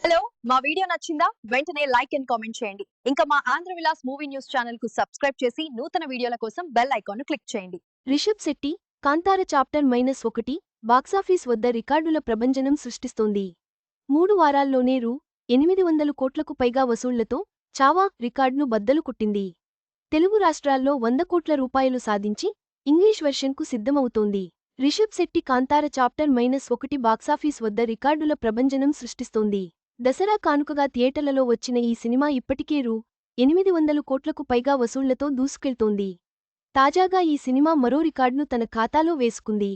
Hello మా video నచ్చిందా వెంటనే లైక్ అండ్ కామెంట్ చేయండి. ఇంకా మా Andhra Vilas movie news channel కు సబ్స్క్రైబ్ చేసి నూతన వీడియోల కోసం బెల్ ఐకాన్ ను క్లిక్ చేయండి. రిషబ్ శెట్టి కాంతార చాప్టర్ -1 బాక్సాఫీస్ వద్ద రికార్డుల ప్రభంజనం సృష్టిస్తోంది. 3 వారాల్లోనే రూ. 800 కోట్లకు పైగా వసూళ్లతో చావా రికార్డును బద్దలు కొట్టింది. తెలుగు రాష్ట్రాల్లో 100 కోట్ల రూపాయలు సాధించి ఇంగ్లీష్ వెర్షన్కు సిద్ధమవుతోంది. రిషబ్ శెట్టి కాంతార చాప్టర్ -1 బాక్సాఫీస్ వద్ద రికార్డుల ప్రభంజనం సృష్టిస్తోంది. దసరా కానుకగా థియేటర్లలో వచ్చిన ఈ సినిమా ఇప్పటికే రూ. 800 కోట్లకు పైగా వసూళ్లతో దూసుకెళ్తోంది. తాజాగా ఈ సినిమా మరో రికార్డును తన ఖాతాలో వేసుకుంది.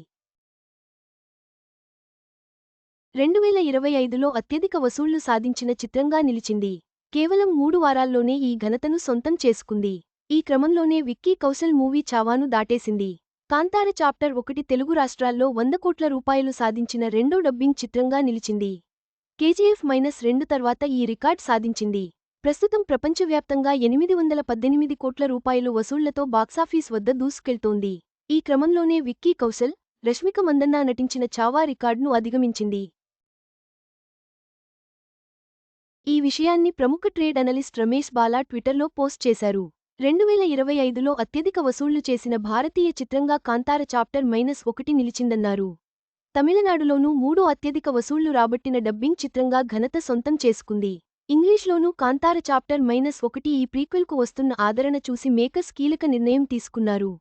2025లో అత్యధిక వసూళ్లు సాధించిన చిత్రంగా నిలిచింది. కేవలం 3 వారాల్లోనే ఈ ఘనతను సొంతం చేసుకుంది. ఈ క్రమంలోనే విక్కీ కౌశల్ మూవీ చావాను దాటేసింది. కాంతార చాప్టర్ 1 తెలుగు రాష్ట్రాల్లో 100 కోట్ల రూపాయలు సాధించిన రెండో డబ్బింగ్ చిత్రంగా నిలిచింది. KGF-2 తర్వాత ఈ రికార్డ్ సాధించింది. ప్రస్తుతం ప్రపంచవ్యాప్తంగా 818 కోట్ల రూపాయలు వసూళ్లతో బాక్సాఫీస్ వద్ద దూసుకెళ్తోంది. ఈ క్రమంలోనే విక్కీ కౌశల్, రష్మిక మందన్న నటించిన చావా రికార్డును అధిగమించింది. ఈ విషయాన్ని ప్రముఖ ట్రేడ్ అనలిస్ట్ రమేష్ బాలా ట్విట్టర్లో పోస్ట్ చేశారు. 2025లో అత్యధిక వసూళ్లు చేసిన భారతీయ చిత్రంగా కాంతార చాప్టర్ -1 నిలిచిందన్నారు. తమిళనాడులోనూ 3 అత్యధిక వసూళ్లు రాబట్టిన డబ్బింగ్ చిత్రంగా ఘనత సొంతం చేసుకుంది. ఇంగ్లీష్లోనూ కాంతార చాప్టర్ -1 ఈ ప్రీక్వెల్కు వస్తున్న ఆదరణ చూసి మేకర్స్ కీలక నిర్ణయం తీసుకున్నారు.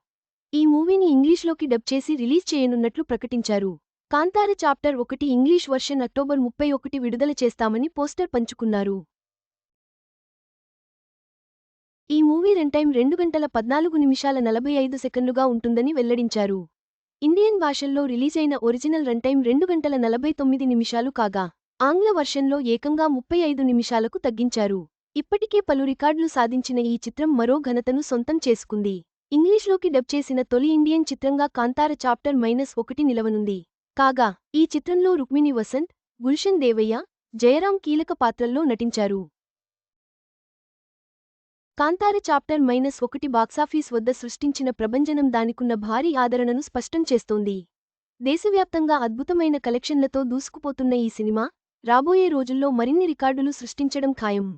ఈ మూవీని ఇంగ్లీష్లోకి డబ్ చేసి రిలీజ్ చేయనున్నట్లు ప్రకటించారు. Kantara chapter 1 English version October 31 విడుదల చేస్తామని పోస్టర్ పంచుకున్నారు. ఈ మూవీ రన్టైం 2 గంటల 14 నిమిషాల 45 సెకన్లుగా ఉంటుందని వెల్లడించారు. ఇండియన్ భాషల్లో రిలీజైన ఒరిజినల్ రన్టైం 2 గంటల 49 నిమిషాలు కాగా, ఆంగ్ల వర్షన్లో ఏకంగా 35 నిమిషాలకు తగ్గించారు. ఇప్పటికే పలు రికార్డులు సాధించిన ఈ చిత్రం మరో ఘనతను సొంతం చేసుకుంది. ఇంగ్లీష్లోకి డబ్ చేసిన తొలి ఇండియన్ చిత్రంగా కాంతార చాప్టర్ -1 నిలవనుంది. కాగా, ఈ చిత్రంలో రుక్మిణి వసంత్, గుల్షన్ దేవయ్య, జయరాం కీలక పాత్రల్లో నటించారు. కాంతార చాప్టర్ -1 బాక్సాఫీస్ వద్ద సృష్టించిన ప్రభంజనం దానికున్న భారీ ఆదరణను స్పష్టం చేస్తోంది. దేశవ్యాప్తంగా అద్భుతమైన కలెక్షన్లతో దూసుకుపోతున్న ఈ సినిమా రాబోయే రోజుల్లో మరిన్ని రికార్డులు సృష్టించడం ఖాయం.